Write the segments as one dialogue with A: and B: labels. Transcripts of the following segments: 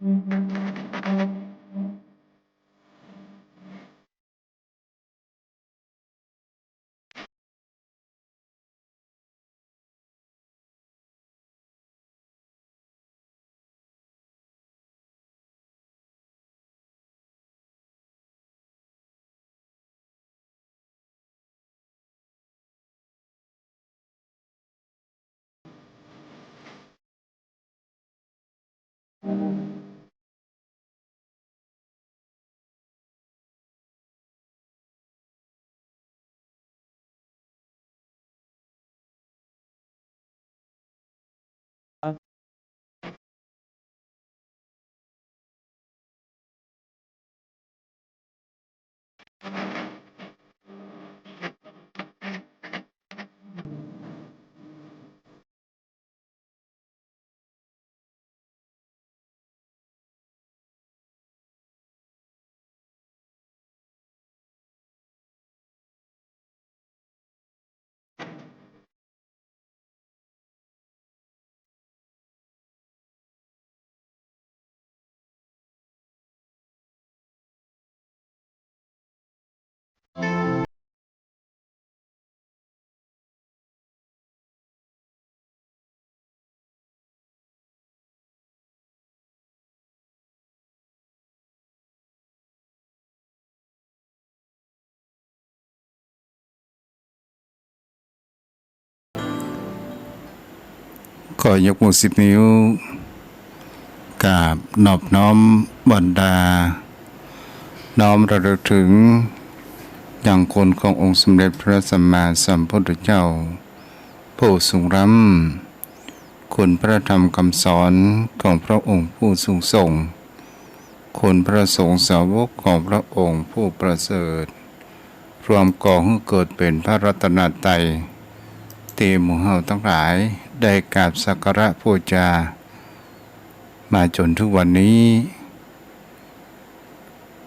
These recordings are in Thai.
A: ขอยกมือ10 นิ้วกราบนอบน้อมบรรดาน้อมระลึกถึงอย่างคุณขององค์สมเด็จพระสัมมาสัมพุทธเจ้าผู้สูงล้ำคุณพระธรรมคำสอนของพระองค์ผู้สูงส่งคุณพระสงฆ์สาวกของพระองค์ผู้ประเสริฐรวมก่อให้เกิดเป็นพระรัตนตรัยที่หมู่เฮาทั้งหลายได้กราบสักการะบูชามาจนทุกวันนี้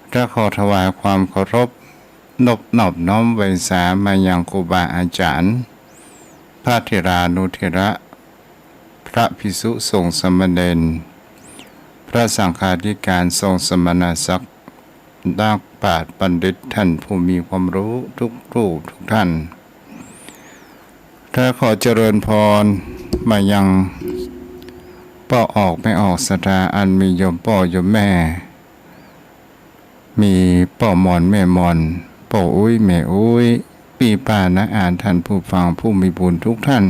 A: และขอถวายความเคารพนอบน้อมไว้สามายังครูบาอาจารย์พระเถรานุเถระพระภิกษุสงฆ์สามเณรพระสังฆาธิการทรงสมณศักดิ์นักปราชญ์บัณฑิตท่านผู้มีความรู้ทุกรูปทุกท่านถ้าขอเจริญพรมายังพ่อออกไม่ออกศรัทธาอันมีโยมพ่อโยมแม่มีพ่อมอนแม่มอนพ่ออุ้ยแม่อุ้ยปีป้านะอ่านท่านผู้ฟังผู้มีบุญทุกท่าน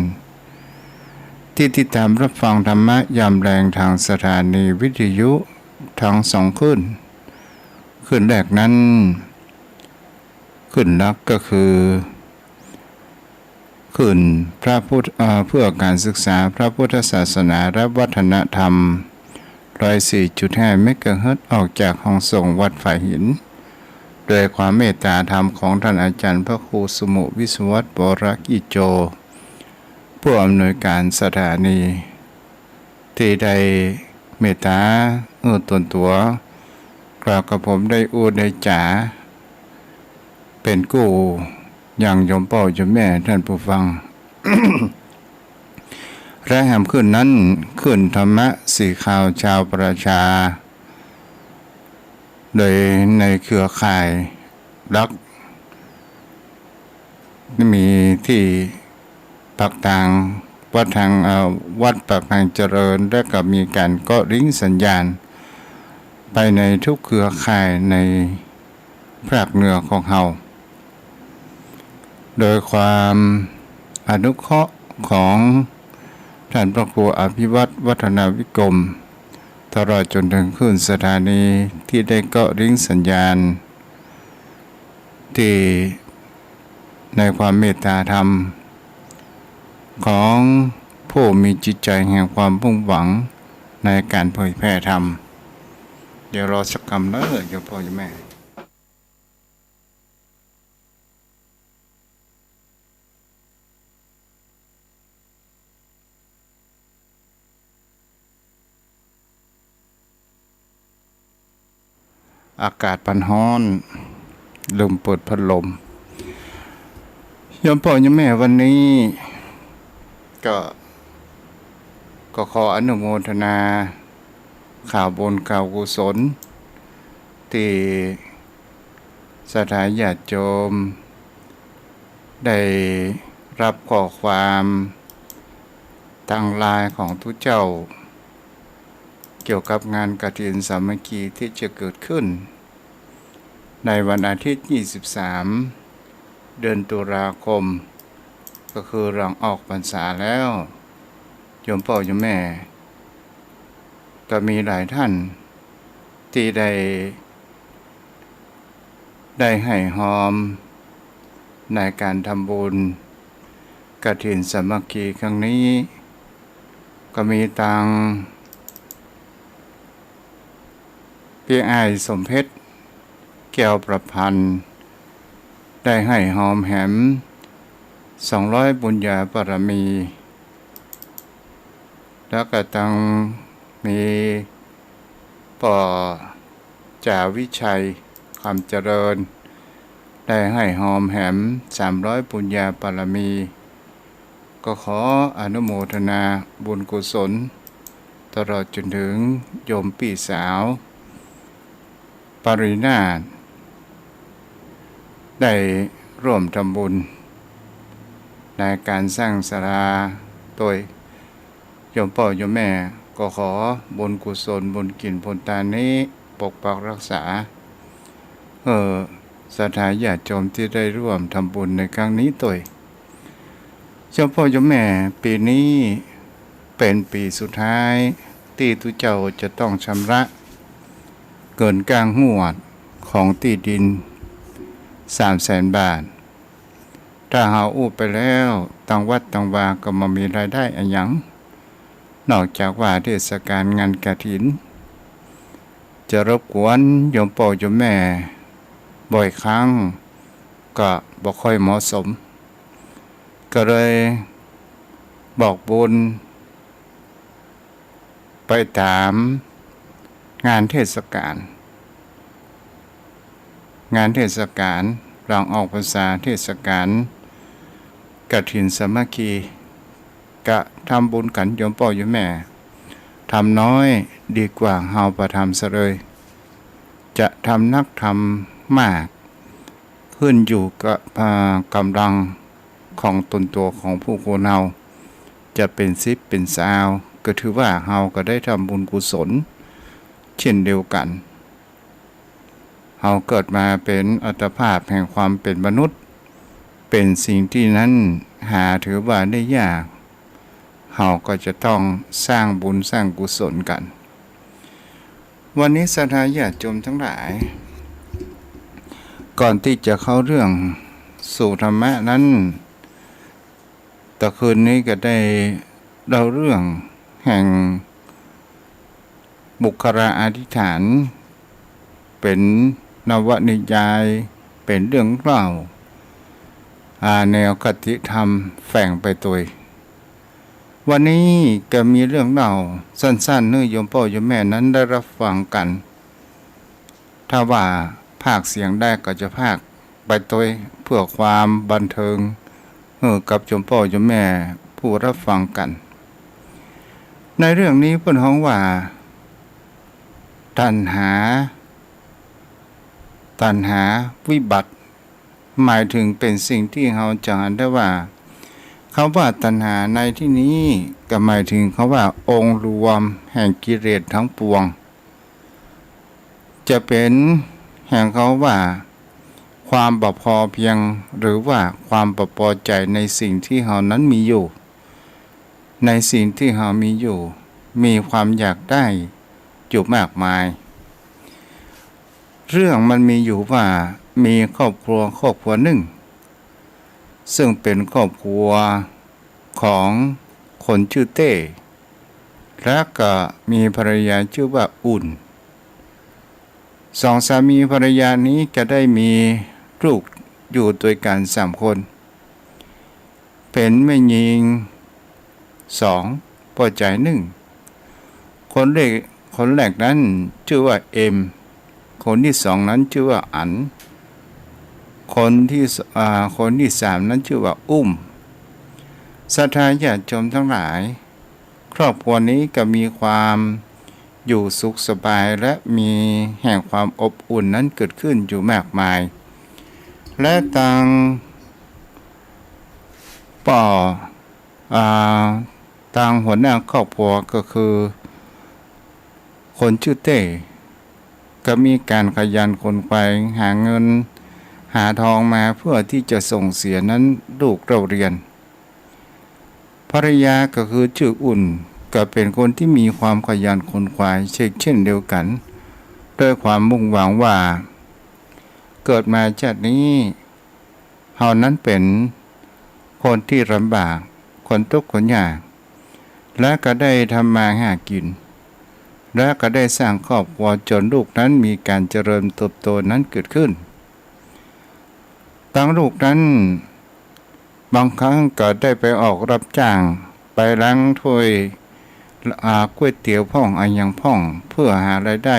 A: ที่ติดตามรับฟังธรรมะยามแรงทางสถานีวิทยุทั้ง2ขึ้นแรกนั้นขึ้นรักก็คือขึ้นพระพุทธเพื่อการศึกษาพระพุทธศาสนาและวัฒนธรรม104.5 เมกะเฮิรตซ์ออกจากห้องส่งวัดฝ่ายหินโดยความเมตตาธรรมของท่านอาจารย์พระครูสมุวิศวัตร บรกิจโจผู้อำนวยการสถานีที่ได้เมตตาตนตัวกล่าวกับผมได้ได้จ๋าเป็นกู้อย่างโยมพ่อโยมแม่ท่านผู้ฟัง และแห่งขึ้นนั้นขึ้นธรรมะสีข่าวชาวประชาโดยในเครือข่ายรักมีที่ปักทางวัดปักทางเจริญและก็มีการก็ริ้งสัญญาณไปในทุกเครือข่ายในภาคเหนือของเฮาโดยความอนุเคราะห์ของท่านพระครูอภิวัตรวัฒนาวิกรมตลอดจนถึงขึ้นสถานีที่ได้เกาะริ้งสัญญาณที่ในความเมตตาธรรมของผู้มีจิตใจแห่งความมุ่งหวังในการเผยแพร่ธรรมเดี๋ยวรอสักคำนะโยมพ่อโยมแม่อากาศปันฮ้อนลมเปิดพัดลมโยมพ่อโยมแม่วันนี้ก็ขออนุโมทนา ข่าวบุญข่าวกุศลที่สถานญาติโยมได้รับข้อความทางไลน์ของทุกเจ้าเกี่ยวกับงานกฐินสามัคคีที่จะเกิดขึ้นในวันอาทิตย์ 23 เดือนตุลาคมก็คือหลังออกพรรษาแล้วโยมพ่อโยมแม่ก็มีหลายท่านที่ได้ให้หอมในการทำบุญกฐินสามัคคีครั้งนี้ก็มีตังพี่อ้ายสมเพชรแก้วประพันธ์ได้ให้หอมแหม200 บุญญาบารมีแล้วก็ตังมีป่อจ่าวิชัยคำเจริญได้ให้หอมแหม300 บุญญาบารมีก็ขออนุโมทนาบุญกุศลตลอดจนถึงโยมพี่สาวปรินาถได้ร่วมทำบุญในการสร้างศาลาโดยโยมพ่อโยมแม่ก็ขอบุญกุศลบุญกินผลทานนี้ปกปักรักษาสถานญาติโยมที่ได้ร่วมทำบุญในครั้งนี้โดยโยมพ่อโยมแม่ปีนี้เป็นปีสุดท้ายที่ทุกเจ้าจะต้องชำระเกินกลางงวดของที่ดิน300,000 บาทถ้าหาอู้ไปแล้วต่างวัดต่างวาก็มามีรายได้อันหยังนอกจากว่าเทศกาลงานกฐินจะรบกวนโยมพ่อโยมแม่บ่อยครั้งก็บ่ค่อยเหมาะสมก็เลยบอกบุญไปตามงานเทศกาลหลังออกพรรษาเทศกาลกฐินสามัคคีกะทำบุญกันโยมพ่อโยมแม่ทำน้อยดีกว่าเฮาประทำซะเลยจะทำนักทำมากขึ้นอยู่กับกำลังของตนตัวของผู้คนเฮาจะเป็น10เป็น20ก็ถือว่าเฮาก็ได้ทำบุญกุศลเช่นเดียวกันเฮาเกิดมาเป็นอัตภาพแห่งความเป็นมนุษย์เป็นสิ่งที่นั้นหาถือว่าได้ยากเฮาก็จะต้องสร้างบุญสร้างกุศลกันวันนี้ศรัทธาญาติโยมทั้งหลายก่อนที่จะเข้าเรื่องสู่ธรรมะนั้นตะคืนนี้ก็ได้เล่าเรื่องแห่งบุคลาอธิษฐานเป็นนวนิยายเป็นเรื่องเล่าแนวคติธรรมแฝงไปตัววันนี้ก็มีเรื่องเล่าสั้นๆเนื้อโยมพ่อโยมแม่นั้นได้รับฟังกันถ้าว่าภาคเสียงได้ก็จะภาคไปตัวเพื่อความบันเทิงกับโยมพ่อโยมแม่ผู้รับฟังกันในเรื่องนี้เพิ่นฮ้องว่าตัณหาวิบัติหมายถึงเป็นสิ่งที่เราจะเห็นได้ว่าคำว่าตัณหาในที่นี้ก็หมายถึงคำว่าองค์รวมแห่งกิเลสทั้งปวงจะเป็นแห่งเขาว่าความบ่พอเพียงหรือว่าความบ่พอใจในสิ่งที่เรานั้นมีอยู่ในสิ่งที่เรามีอยู่มีความอยากได้อยู่มากมายเรื่องมันมีอยู่ว่ามีครอบครัวหนึ่งซึ่งเป็นครอบครัวของคนชื่อเต้และก็มีภรรยาชื่อว่าอุ่นสองสามีภรรยานี้จะได้มีลูกอยู่ด้วยกัน3 คนเป็นแม่หญิง2พ่อชาย1คนแรกนั้นชื่อว่าเอ็มคนที่2นั้นชื่อว่าอันคนที่3นั้นชื่อว่าอุ้มศรัทธาญาติโยมทั้งหลายครอบครัวนี้ก็มีความ อยู่สุขสบายและมีแห่งความอบอุ่นนั้นเกิดขึ้นอยู่มากมายและป่ออ่าทางหัวหน้าครอบครัวก็คือคนชื่อเต้ก็มีการขยันขนขวายหาเงินหาทองมาเพื่อที่จะส่งเสียนั้นลูกเราเรียนภรรยาก็คือชื่ออุ่นก็เป็นคนที่มีความขยันขนขวายเช่นเดียวกันด้วยความมุ่งหวังว่าเกิดมาชาตินี้เฮานั้นเป็นคนที่ลำบากคนทุกข์คนยากและก็ได้ทำมาหากินและก็ได้สร้างครอบครัวจนลูกนั้นมีการเจริญเติบโตนั้นเกิดขึ้นตั้งลูกนั้นบางครั้งก็ได้ไปออกรับจ้างไปล้างถ้วยก๋วยเตี๋ยวพ่องอย่างพ่องเพื่อหารายได้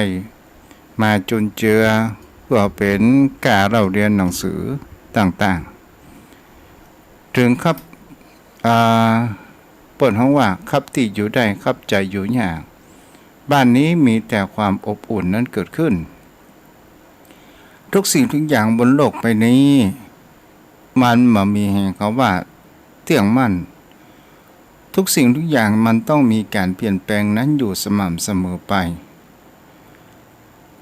A: มาจุนเจือเพื่อเป็นการเล่าเรียนหนังสือต่างๆถึงครับเปิดห้องว่าครับที่อยู่ได้ครับใจอยู่ยากบ้านนี้มีแต่ความอบอุ่นนั้นเกิดขึ้นทุกสิ่งทุกอย่างบนโลกใบนี้มันมามีแห่งเขาว่าเที่ยงมั่นทุกสิ่งทุกอย่างมันต้องมีการเปลี่ยนแปลงนั้นอยู่สม่ำเสมอไป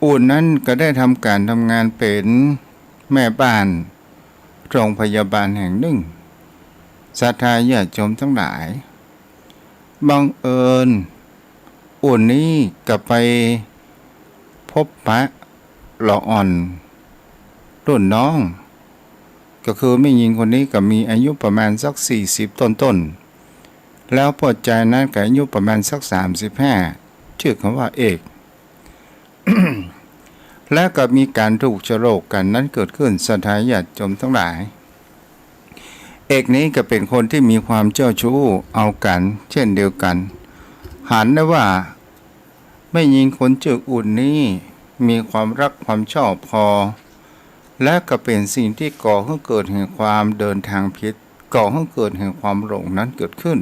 A: อุ่นนั้นก็ได้ทำการทำงานเป็นแม่บ้านโรงพยาบาลแห่งหนึ่งศรัทธาญาติโยมทั้งหลายบังเอิญอุ่นนี้ก็ไปพบพระหล่ออ่อนรุ่นน้องก็คือแม่หญิงคนนี้ก็มีอายุประมาณสัก40ต้นแล้วพอใจนั้นก็อายุประมาณสัก35ชื่อคำว่าเอก และก็มีการถูกโฉลกกันนั้นเกิดขึ้นศรัทธาญาติโยมทั้งหลายเอกนี้ก็เป็นคนที่มีความเจ้าชู้เอากันเช่นเดียวกันหันได้ว่าแม่หญิงคนชื่ออุ่นนี้มีความรักความชอบพอและก็เป็นสิ่งที่ก่อให้เกิดแห่งความเดินทางผิดก่อให้เกิดแห่งความหลงนั้นเกิดขึ้น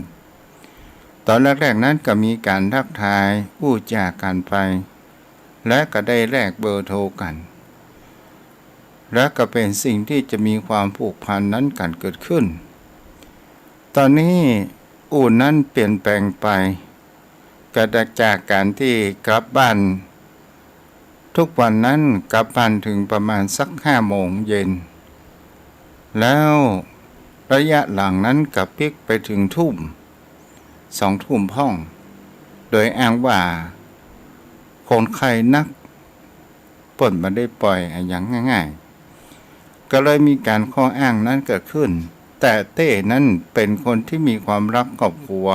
A: ตอนแรกๆนั้นก็มีการทักทายอู้จากันไปและก็ได้แลกเบอร์โทรกันและก็เป็นสิ่งที่จะมีความผูกพันนั้นกันเกิดขึ้นตอนนี้อุ่นนั้นเปลี่ยนแปลงไปก็จากการที่กลับบ้านทุกวันนั้นกลับบ้านถึงประมาณสัก5 โมงเย็นแล้วระยะหลังนั้นกับพลิกไปถึง2 ทุ่มพ่องโดยอ้างว่าคนไข้นักปล้นมาได้ปล่อยอย่างง่ายๆก็เลยมีการข้ออ้างนั้นเกิดขึ้นแต่เต้นั้นเป็นคนที่มีความรักครอบครัว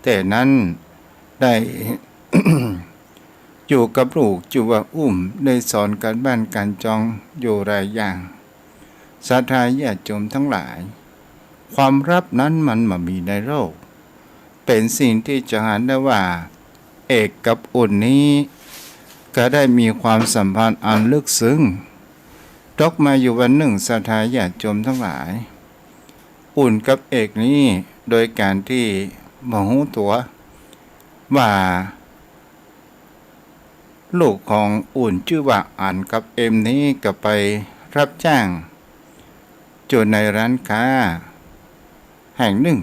A: เต้นั้นได้ อยู่กับลูกจุว่าอุ้มได้สอนการบ้านการจองอยู่หลายอย่างศรัทธาญาติโยมทั้งหลายความลับนั้นมันมามีในโลกเป็นสิ่งที่จะเห็นได้ว่าเอกกับอุ่นนี้ก็ได้มีความสัมพันธ์อันลึกซึ้งตกมาอยู่วันหนึ่งศรัทธาญาติโยมทั้งหลายอุ่นกับเอกนี้โดยการที่มาหูตัวว่าลูกของอุ่นชื่อว่าอันกับเอ็มนี้ก็ไปรับจ้างอยู่ในร้านค้าแห่งหนึ่ง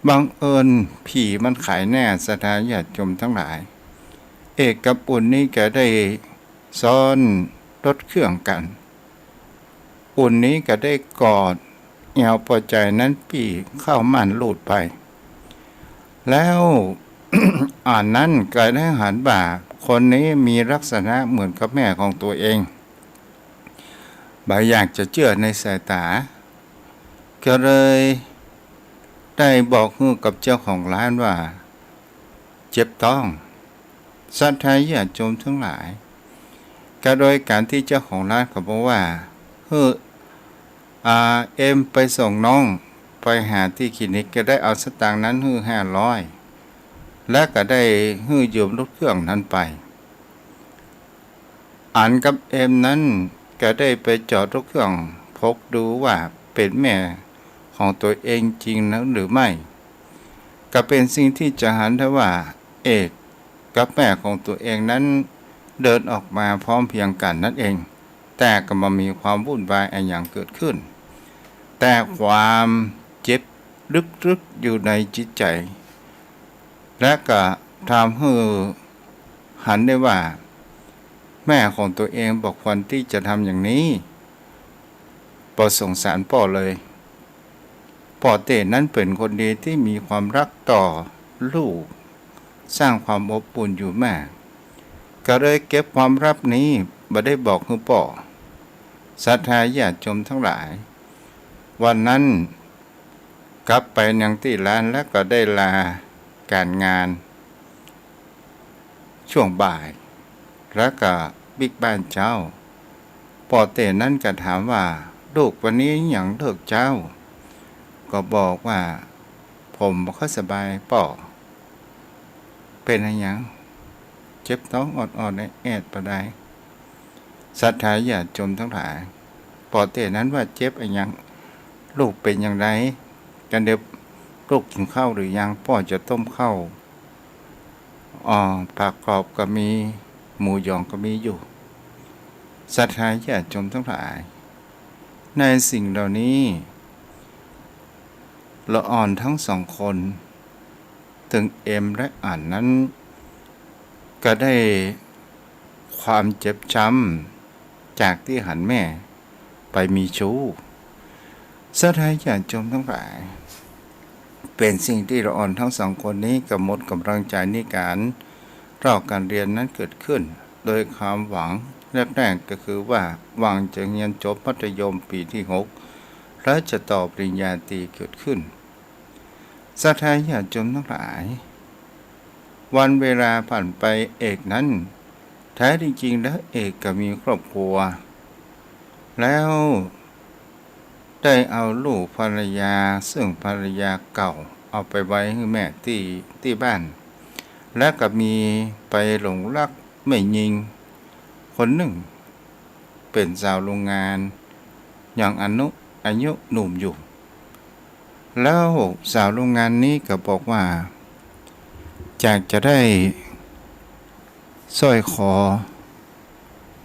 A: บังเอิญผีมันขายแน่ศรัทธาญาติโยมทั้งหลายเอกกับอุ่นนี้ก็ได้ซ้อนรถเครื่องกันอุ่นนี้ก็ได้กอดเอวพอใจนั้นปีเข้าม่านลูดไปแล้ว อ่านนั้นก็ได้หันบ่าคนนี้มีลักษณะเหมือนกับแม่ของตัวเองบ่อยากจะเชื่อในสายตาก็เลยได้บอกกับเจ้าของร้านว่าเจ็บต้องศรัทธาญาติโยมทั้งหลายก็โดยการที่เจ้าของร้านเขาบอกว่าเอ็มไปส่งน้องไปหาที่คลินิกก็ได้เอาสตางค์นั้น500และก็ได้ยืมรถเครื่องนั้นไปอันกับเอ็มนั้นก็ได้ไปจอดรถเครื่องพกดูว่าเป็นแม่ของตัวเองจริงนะหรือไม่ก็เป็นสิ่งที่จะหันได้ว่าเอก กับแม่ของตัวเองนั้นเดินออกมาพร้อมเพรียงกันนั่นเอง แต่ก็มามีความวุ่นวายอะไรอย่างเกิดขึ้น แต่ความเจ็บลึกๆอยู่ในจิตใจ และก็ทำให้หันได้ว่า แม่ของตัวเองบอกควรที่จะทำอย่างนี้ปอสงสารป่อเลยป่อเต้นั้นเป็นคนดีที่มีความรักต่อลูกสร้างความอบอุ่นอยู่มากก็เลยเก็บความลับนี้บ่ได้บอกให้ป่อศรัทธาญาติโยมทั้งหลายวันนั้นกลับไปยังที่ร้านแล้วก็ได้ลาการงานช่วงบ่ายแล้วก็บิ๊กบ้านเจ้าป่อเต้นั้นก็ถามว่าลูกวันนี้อย่างเลิกเจ้าก็บอกว่าผมบ่ค่อยสบายป่อเป็นอะไรอย่างเจ็บท้องอ่อนๆแอดปะได้ศรัทธาญาติโยมทั้งหลายป่อเต้นั้นว่าเจ็บอะไรอย่างลูกเป็นอย่างไรกันเดี๋ยวลูกกินข้าวหรือยังป่อจะต้มข้าวผักกรอบก็มีหมูหยองก็มีอยู่ศรัทธาญาติโยมทั้งหลายในสิ่งเหล่านี้ละอ่อนทั้งสองคนถึงเอ็มและอ่านนั้นก็ได้ความเจ็บช้ำจากที่หันแม่ไปมีชู้ศรัทธาญาติโยมทั้งหลายเป็นสิ่งที่ละอ่อนทั้งสองคนนี้กับหมดกำลังใจในการรอการเรียนนั้นเกิดขึ้นโดยความหวังแรกๆก็คือว่าหวังจะเรียนจบมัธยมปีที่6และจะต่อปริญญาตรีเกิดขึ้นศรัทธาญาติโยมทั้งหลายวันเวลาผ่านไปเอกนั้นแท้จริงๆแล้วเอกก็มีครอบครัวแล้วได้เอาลูกภรรยาซึ่งภรรยาเก่าเอาไปไว้ให้แม่ที่บ้านและก็มีไปหลงรักแม่หญิงคนหนึ่งเป็นสาวโรงงานอย่างอายุหนุ่มอยู่แล้วสาวโรงงานนี้ก็บอกว่าอยากจะได้สร้อยคอ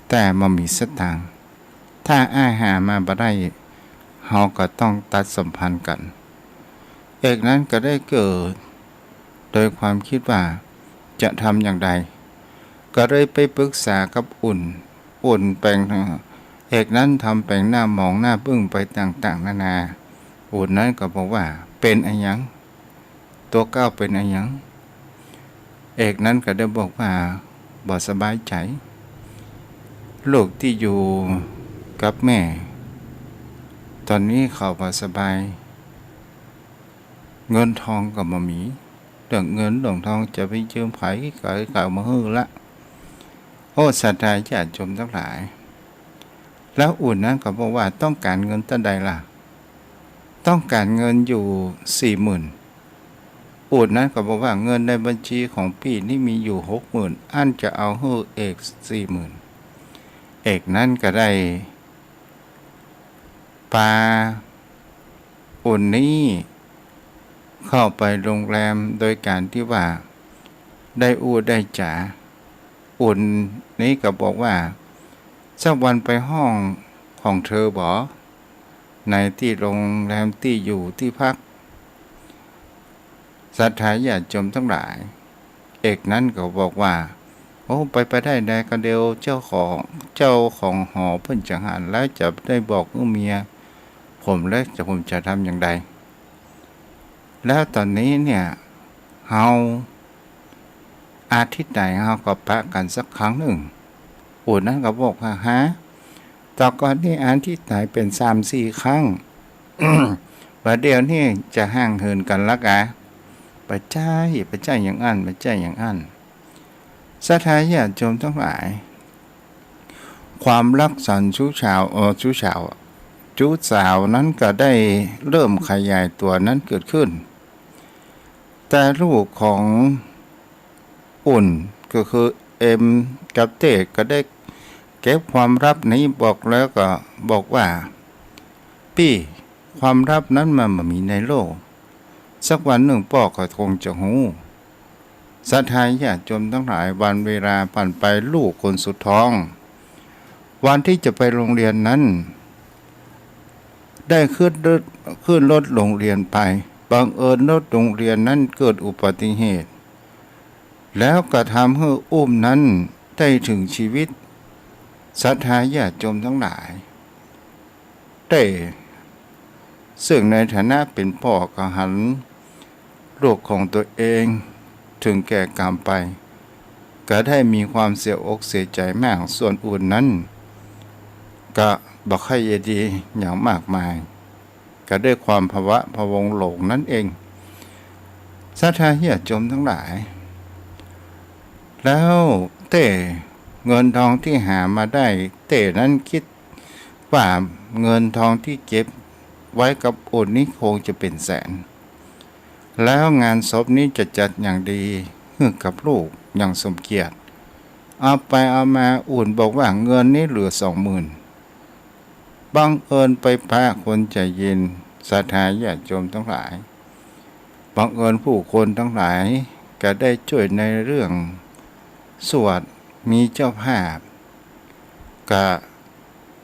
A: แต่มามีสตางค์ถ้าหามาบ่ได้เฮาก็ต้องตัดสัมพันธ์กันเอกนั้นก็ได้เกิดโดยความคิดว่าจะทำอย่างไรก็เลยไปปรึกษากับอุ่นแปลงเอกนั้นทำแปลงหน้ามองหน้าบึ้งไปต่างๆนานาอุ่นนั้นก็บอกว่าเป็นอะไรหยังตัวเก้าเป็นอะไรหยังเอกนั้นก็ได้บอกว่าบ่สบายใจลูกที่อยู่กับแม่ตอนนี้เขาบ่สบายเงินทองก็บ่มีเรื่องเงินเรื่องทองจะไปยืมไผก็เก่ามาฮื้อละโอ้ศรัทธาญาติโยมทั้งหลายแล้วอุ่นนั้นก็บอกว่าต้องการเงินเท่าใดล่ะต้องการเงินอยู่ 40,000 อุ่นนั้นก็บอกว่าเงินในบัญชีของพี่นี่มีอยู่ 60,000 อันจะเอาให้เอก 40,000 เอกนั้นก็ได้พาอุ่นนี้เข้าไปโรงแรมโดยการที่ว่าได้ได้จ๋าอุ่นนี้ก็บอกว่าสักวันไปห้องของเธอบ่ในที่โรงแรมที่อยู่ที่พักศรัทธาญาติโยมทั้งหลายเอกนั้นก็บอกว่าโอ้ไปได้ก็เดียวเจ้าของหอเพิ่นจังหันแล้วจะได้บอกเมียผมจะทำอย่างไรแล้วตอนนี้เนี่ยเฮาอาทิตย์ไหนเฮาก็ปะกันสักครั้งหนึ่งอุ่นนั้นก็บอกว่าฮะต่อก่อนนี่อาทิตย์ไหนเป็น 3-4 ครั้ง ว่าเดี๋ยวนี้จะห่างเหินกันละกะปัจจัยอย่างอั้นปัจจัยอย่างอั้นศรัทธาญาติโยมทั้งหลายความรักสันชู้สาวนั้นก็ได้เริ่มขยายตัวนั้นเกิดขึ้นแต่ลูกของอุ่นก็คือเอ็มกับเต้ก็ได้เก็บความลับนี้บอกแล้วก็บอกว่าพี่ความลับนั้นมันมีในโลกสักวันหนึ่งพ่อก็คงจะหู ศรัทธาญาติโยมทั้งหลายวันเวลาผ่านไปลูกคนสุดท้อง วันที่จะไปโรงเรียนนั้นได้ขึ้นรถโรงเรียนไปบังเอิญรถโรงเรียนนั้นเกิดอุบัติเหตุแล้วก็ทำให้อุ้มนั้นได้ถึงชีวิตศรัทธาญาติโยมทั้งหลายได้ซึ่งในฐานะเป็นพ่อก็หันลูกของตัวเองถึงแก่กรรมไปก็ได้มีความเสียอกเสียใจมากส่วนอื่นนั้นก็บอกให้ดีอย่างมากมายก็ด้วยความภาวะพะวงหลงนั่นเองศรัทธาญาติโยมทั้งหลายแล้วเต้เงินทองที่หามาได้เต้นั้นคิดว่าเงินทองที่เก็บไว้กับอุ่นนี้คงจะเป็นแสนแล้วงานศพนี้จะจัดอย่างดีให้กับลูกอย่างสมเกียรติเอาไปเอามาอุ่นบอกว่าเงินนี้เหลือ20,000บังเอิญไปพาคนใจเย็นศรัทธาญาติโยมทั้งหลายบังเอิญผู้คนทั้งหลายก็ได้ช่วยในเรื่องสวดมีเจ้าภาพก็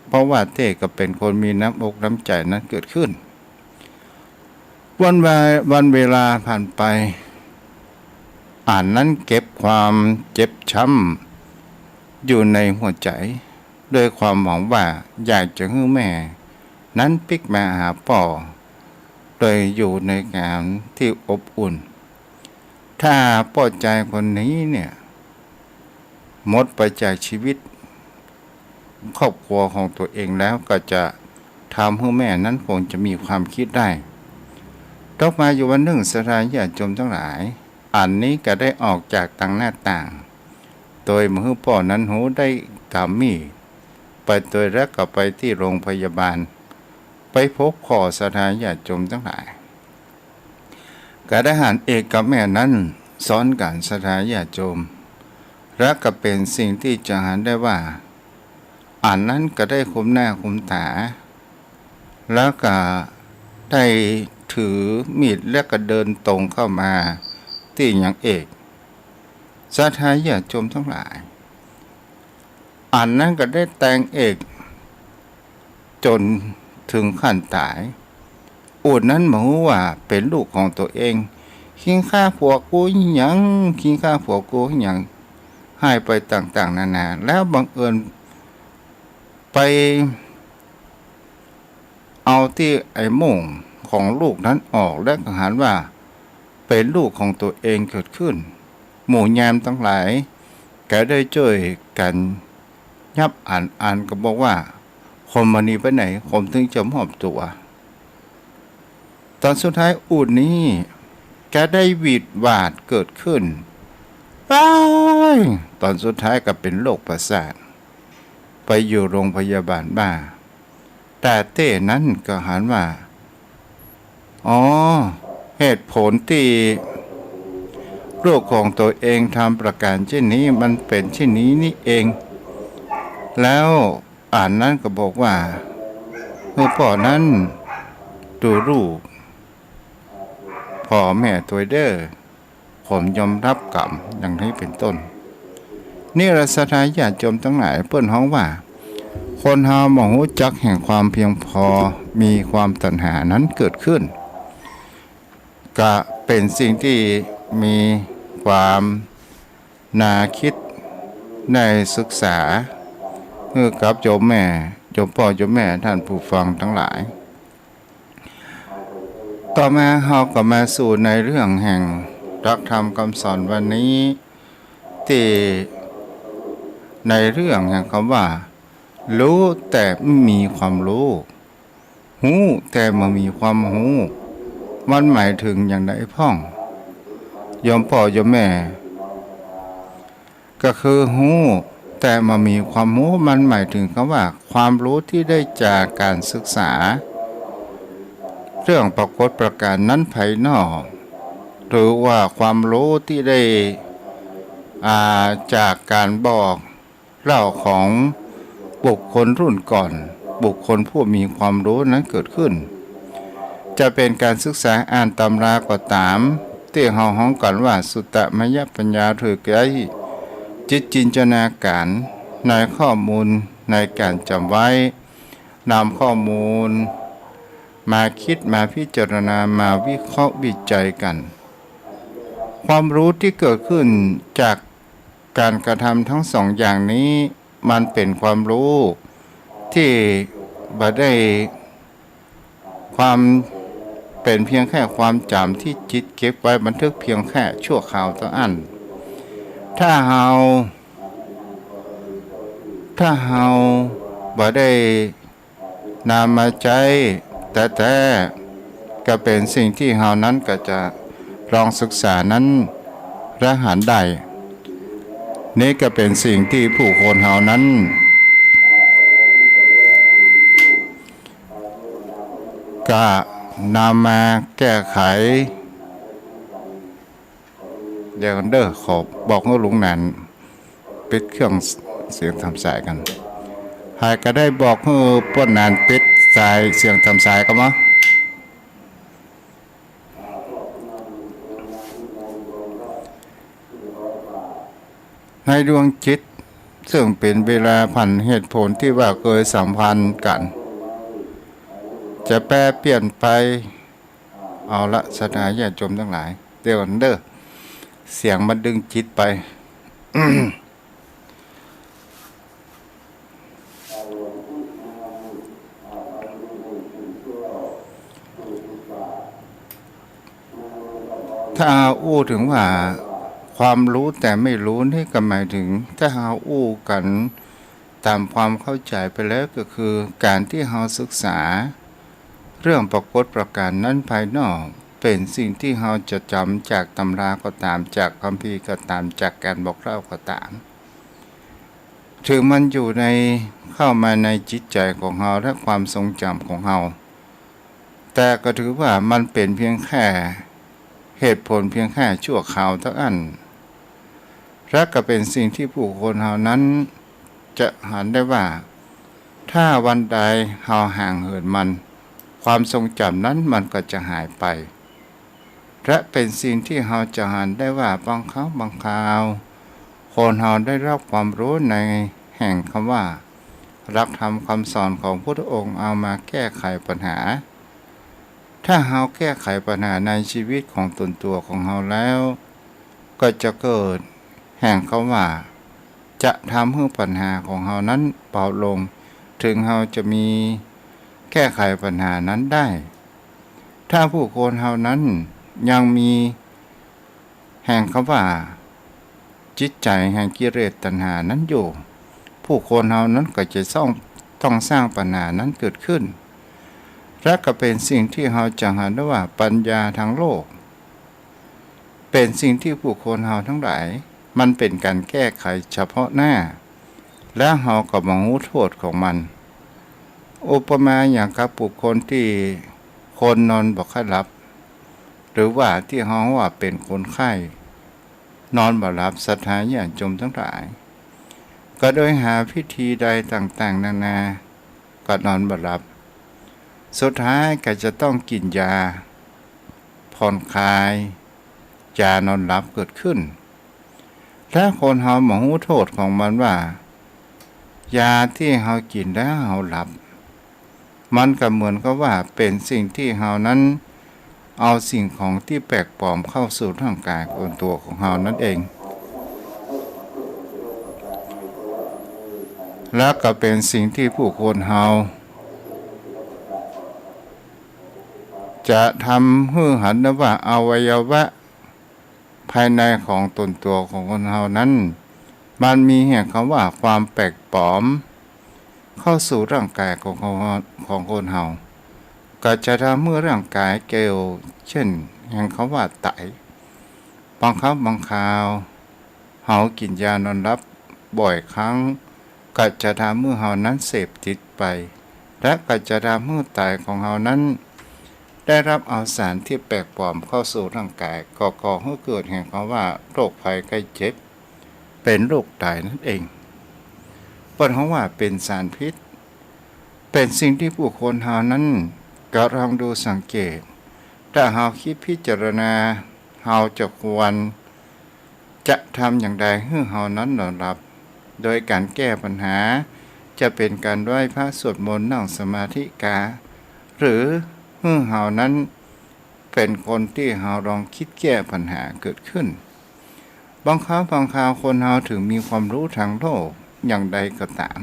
A: เพราะว่าเต้ก็เป็นคนมีน้ำอกน้ำใจนั้นเกิดขึ้นวันเวลาผ่านไปนั้นเก็บความเจ็บช้ำอยู่ในหัวใจด้วยความหวังว่าอยากจะให้แม่นั้นพลิกมาหาพ่อโดยอยู่ในการที่อบอุ่นถ้าพ่อใจคนนี้เนี่ยหมดไปจากชีวิตครอบครัวของตัวเองแล้วก็จะทำให้แม่นั้นคงจะมีความคิดได้ต่อมาอยู่วันหนึ่งศรัทธาญาติโยมทั้งหลายอันนี้ก็ได้ออกจากต่างหน้าต่างโดยมือพ่อนั้นหูได้กำมีไปโดยแล้วก็ไปที่โรงพยาบาลไปพบพ่อศรัทธาญาติโยมทั้งหลายก็ได้หันเอกกับแม่นั้นสอนการศรัทธาญาติโยมและก็เป็นสิ่งที่จะหันได้ว่านั้นก็ได้คุมหน้าคุมตาแล้วก็ได้ถือมีดและก็เดินตรงเข้ามาที่อย่างเอกศรัทธาญาติโยมทั้งหลายนั้นก็ได้แต่งเอกจนถึงขั้นตายอุดนั้นหมายว่าเป็นลูกของตัวเองคิงฆ่าผัวกูหยังคิงฆ่าผัวกูหยังให้ไปต่างๆนานาแล้วบังเอิญไปเอาที่ไอ้โม่งของลูกนั้นออกและก็หันว่าเป็นลูกของตัวเองเกิดขึ้นหมู่ยามทั้งหลายก็ได้ช่วยกันยับอ่านก็บอกว่าคมมันนี้ไปไหนคมถึงจะมอบตัวตอนสุดท้ายอูดนี้ก็ได้หวีดหวาดเกิดขึ้นตอนสุดท้ายก็เป็นโรคประสาทไปอยู่โรงพยาบาลบ้าแต่เต้นั้นก็หันว่าเหตุผลที่โรคของตัวเองทำประการเช่นนี้มันเป็นเช่นนี้นี่เองแล้วนั้นก็บอกว่าพ่อนั้นดูลูกพ่อแม่ตัวเด้อผมยอมรับกรรมอย่างนี้เป็นต้นนี่ศรัทธาญาติโยมทั้งหลายเปิ้นฮ้องว่าคนเฮาบ่รู้จักแห่งความเพียงพอมีความตัณหานั้นเกิดขึ้นก็เป็นสิ่งที่มีความน่าคิดในศึกษากับโยมแม่โยมพ่อโยมแม่ท่านผู้ฟังทั้งหลายต่อมาเราก็มาสู่ในเรื่องแห่งหลักธรรมคำสอนวันนี้ที่ในเรื่องแห่งคำว่ารู้แต่ไม่มีความรู้หูแต่ไม่มีความหูมันหมายถึงอย่างไรพ่องโยมพ่อโยมแม่ก็คือหูแต่มามีความรู้มันหมายถึงคำว่าความรู้ที่ได้จากการศึกษาเรื่องปรากฏประการนั้นภายนอกหรือว่าความรู้ที่ได้จากการบอกเล่าของบุคคลรุ่นก่อนบุคคลผู้มีความรู้นั้นเกิดขึ้นจะเป็นการศึกษาอ่านตำราก็ตาม ที่เฮาฮ้องกันว่าสุตตมยปัญญาถือไกจิตจินตนาการในข้อมูลในการจำไว้นำข้อมูลมาคิดมาพิจารณามาวิเคราะห์วิจัยกันความรู้ที่เกิดขึ้นจากการกระทำทั้งสองอย่างนี้มันเป็นความรู้ที่บ่ได้ความเป็นเพียงแค่ความจำที่จิตเก็บไว้บันทึกเพียงแค่ชั่วคราวเท่านั้นถ้าเฮาบ่ได้นำมาใจแต่ก็เป็นสิ่งที่เฮานั้นก็จะลองศึกษานั้นและหันได้นี่ก็เป็นสิ่งที่ผู้คนเฮานั้นก็นำมาแก้ไขเดี๋ยวเด้อขอบอกให้ลุงนันปิดเครื่องเสียงทำสายกันหากก็ได้บอกให้ป้นนานปิดสายเสียงทำสายก็มั้งในดวงจิตซึ่งเป็นเวลาพันเหตุผลที่ว่าเคยสัมพันธ์กันจะแปรเปลี่ยนไปเอาละสถานญาติโยมทั้งหลายเดี๋ยวเด้อเสียงมันดึงจิตไป ถ้าอู้ถึงว่าความรู้แต่ไม่รู้นี่ก็หมายถึงถ้าเราอู้กันตามความเข้าใจไปแล้วก็คือการที่เราศึกษาเรื่องปรากฏประการนั้นภายนอกเป็นสิ่งที่เราจะจำจากตำราก็ตามจากคัมภีร์ก็ตามจากการบอกเล่าก็ตามถึงมันอยู่ในเข้ามาในจิตใจของเราและความทรงจำของเราแต่ก็ถือว่ามันเป็นเพียงแค่เหตุผลเพียงแค่ชั่วคราวเท่านั้นและก็เป็นสิ่งที่ผู้คนเฮานั้นจะหันได้ว่าถ้าวันใดเฮาห่างเหินมันความทรงจำนั้นมันก็จะหายไปและเป็นสิ่งที่เฮาจะหันได้ว่าบางครั้งบางคราวคนเฮาได้รับความรู้ในแห่งคำว่าหลักธรรมคำสอนของพระพุทธองค์เอามาแก้ไขปัญหาถ้าเฮาแก้ไขปัญหาในชีวิตของตนตัวของเฮาแล้วก็จะเกิดแห่งคำว่าจะทำให้ปัญหาของเฮานั้นเบาลงถึงเฮาจะมีแก้ไขปัญหานั้นได้ถ้าผู้คนเฮานั้นยังมีแห่งคำว่าจิตใจแห่งกิเลสตัณหานั้นอยู่ผู้คนเฮานั้นก็จะต้องสร้างปัญหานั้นเกิดขึ้นและก็เป็นสิ่งที่เราจะหันได้ว่าปัญญาทางโลกเป็นสิ่งที่ผู้คนเราทั้งหลายมันเป็นการแก้ไขเฉพาะหน้าและเราก็มองโทษของมันอุปมาอย่างกับบุคคลที่คนนอนบ่ค่อยหลับหรือว่าที่เราว่าเป็นคนไข้นอนบ่หลับศรัทธาญาติโยมทั้งหลายก็โดยหาพิธีใดต่างๆนานาก็นอนบ่หลับสุดท้ายก็จะต้องกินยาผ่อนคลายยานอนหลับเกิดขึ้นและคนเฮาหมองโทษของมันว่ายาที่เฮากินแล้วเฮาหลับมันก็เหมือนกับว่าเป็นสิ่งที่เฮานั้นเอาสิ่งของที่แปลกปลอมเข้าสู่ร่างกายของตัวของเฮานั่นเองและก็เป็นสิ่งที่ผู้คนเฮาจะทำให้หันได้ว่าอวัยวะภายในของตนตัวของคนเฮานั้นมันมีแห่งคำว่าความแปลกปลอมเข้าสู่ร่างกายของคนเฮาก็จะทำให้ร่างกายเกลเช่นแห่งคำว่าไตบางครั้งบางคราวเฮากินยานอนหลับบ่อยครั้งก็จะทำให้เฮานั้นเสพติดไปและก็จะทำให้ไตของเฮานั้นได้รับเอาสารที่แปลกปลอมเข้าสู่ร่างกายก่อให้เกิดแห่งคำว่าโรคภัยไข้เจ็บเป็นโรคไตนั่นเองเพราะว่าเป็นสารพิษเป็นสิ่งที่ผู้คนเฮานั้นก็ลองดูสังเกตถ้าเฮาคิดพิจารณา เฮาจะควรจะทำอย่างใดให้เฮานั้นนอนรับโดยการแก้ปัญหาจะเป็นการไหว้พระสวดมนต์นั่งสมาธิกาหรือให้เฮานั้นเป็นคนที่เฮาลองคิดแก้ปัญหาเกิดขึ้นบางครั้งบางคราวคนเฮาถึงมีความรู้ทางโลกอย่างใดก็ตาม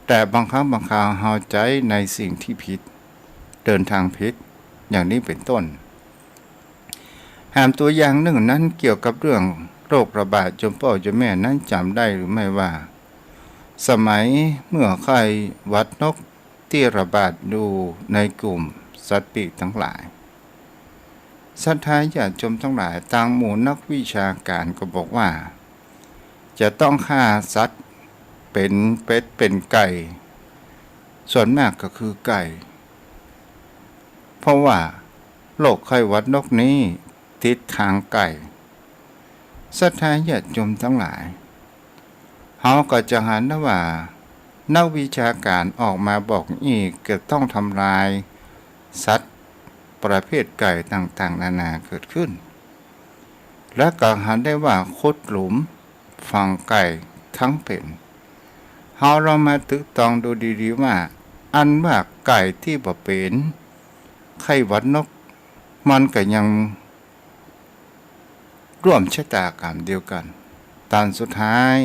A: แต่บางครั้งบางคราวเฮาใจในสิ่งที่ผิดเดินทางผิดอย่างนี้เป็นต้นหามตัวอย่างหนึ่งนั้นเกี่ยวกับเรื่องโรคระบาดจมพ่อจมแม่นั้นจำได้หรือไม่ว่าสมัยเมื่อไข้หวัดนกที่ระบาดอยู่ในกลุ่มสัตว์ปีกทั้งหลายศรัทธาญาติโยมทั้งหลายต่างหมู่นักวิชาการก็บอกว่าจะต้องฆ่าสัตว์เป็นเป็ดเป็นไก่ส่วนมากก็คือไก่เพราะว่าโรคไข้หวัดนกนี้ติดทางไก่ศรัทธาญาติโยมทั้งหลายเฮาก็จะหันนะว่านักวิชาการออกมาบอกอีกก็ต้องทำลายสัตว์ประเภทไก่ต่างๆนานาเกิดขึ้นและก็หันได้ว่าขุดหลุมฝังไก่ทั้งเป็นเฮาเรามาตึกตองดูดีๆว่าอันว่าไก่ที่บ่เป็นไข้หวัดนกมันก็ยังร่วมชะตากรรมเดียวกันตอนสุดท้าย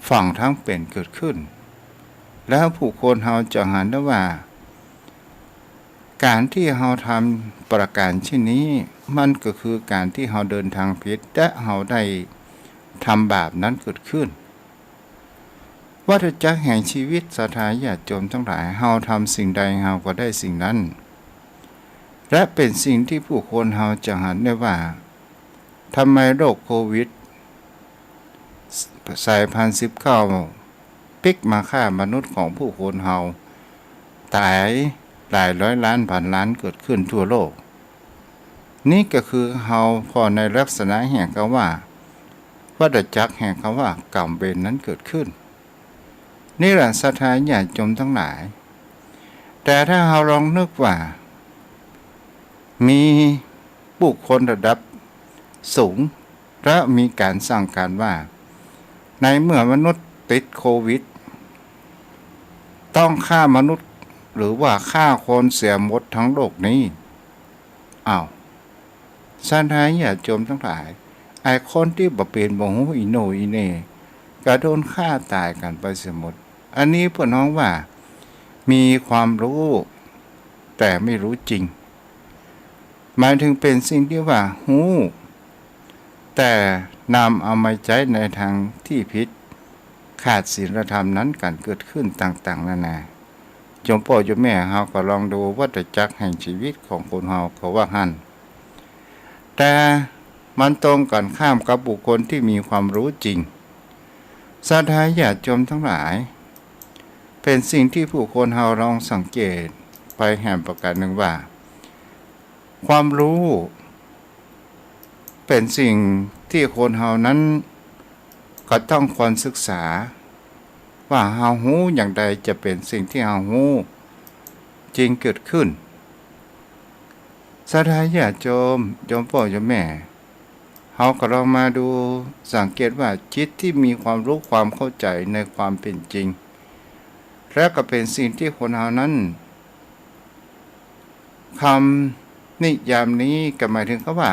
A: ฝั่งทั้งเป็นเกิดขึ้นแล้วผู้คนเฮาจะหันได้ว่าการที่เฮาทำประการเช่นนี้มันก็คือการที่เฮาเดินทางผิดและเฮาได้ทำบาปนั้นเกิดขึ้นวัฏจักรแห่งชีวิตศรัทธาญาติโยมทั้งหลายเฮาทำสิ่งใดเฮาก็ได้สิ่งนั้นและเป็นสิ่งที่ผู้คนเฮาจะหันได้ว่าทำไมโรคโควิดสายพันธุ์19ปิกมาฆ่ามนุษย์ของผู้คนเฮาตายหลายร้อยล้านพันล้านเกิดขึ้นทั่วโลกนี่ก็คือเฮาพอในลักษณะแห่งคำว่าวัฏจักรแห่งคำว่ากรรมเวรนั้นเกิดขึ้นนี่แหละศรัทธาญาติโยมทั้งหลายแต่ถ้าเฮาลองนึกว่ามีบุคคลระดับสูงและมีการสั่งการว่าในเมื่อมนุษย์ติดโควิดต้องฆ่ามนุษย์หรือว่าฆ่าคนเสียหมดทั้งโลกนี้ศรัทธาญาติโยมทั้งหลายไอ้คนที่บ่เป็นบ่ฮู้อีโหนอีเหน่ก็โดนฆ่าตายกันไปเสียหมดอันนี้เพิ่นน้องว่ามีความรู้แต่ไม่รู้จริงหมายถึงเป็นสิ่งที่ว่าฮู้แต่นำเอามาใช้ในทางที่ผิดขาดศีลธรรมนั้นกันเกิดขึ้นต่างๆนานาโยมพ่อโยมแม่เฮาก็ลองดูวัฏจักรแห่งชีวิตของคนเฮาก็ว่าหั่นแต่มันตรงกันข้ามกับบุคคลที่มีความรู้จริงศรัทธาญาติโยมทั้งหลายเป็นสิ่งที่ผู้คนเฮาลองสังเกตไปแห่งประการหนึ่งว่าความรู้เป็นสิ่งที่คนเฮานั้นก็ต้องควรศึกษาว่าเฮาฮู้อย่างใดจะเป็นสิ่งที่เฮาฮู้จริงเกิดขึ้นศรัทธาญาติโยมพ่อโยมแม่เฮาก็ลองมาดูสังเกตว่าจิตที่มีความรู้ความเข้าใจในความเป็นจริงและก็เป็นสิ่งที่คนเฮานั้นคำนิยามนี้ก็หมายถึงว่า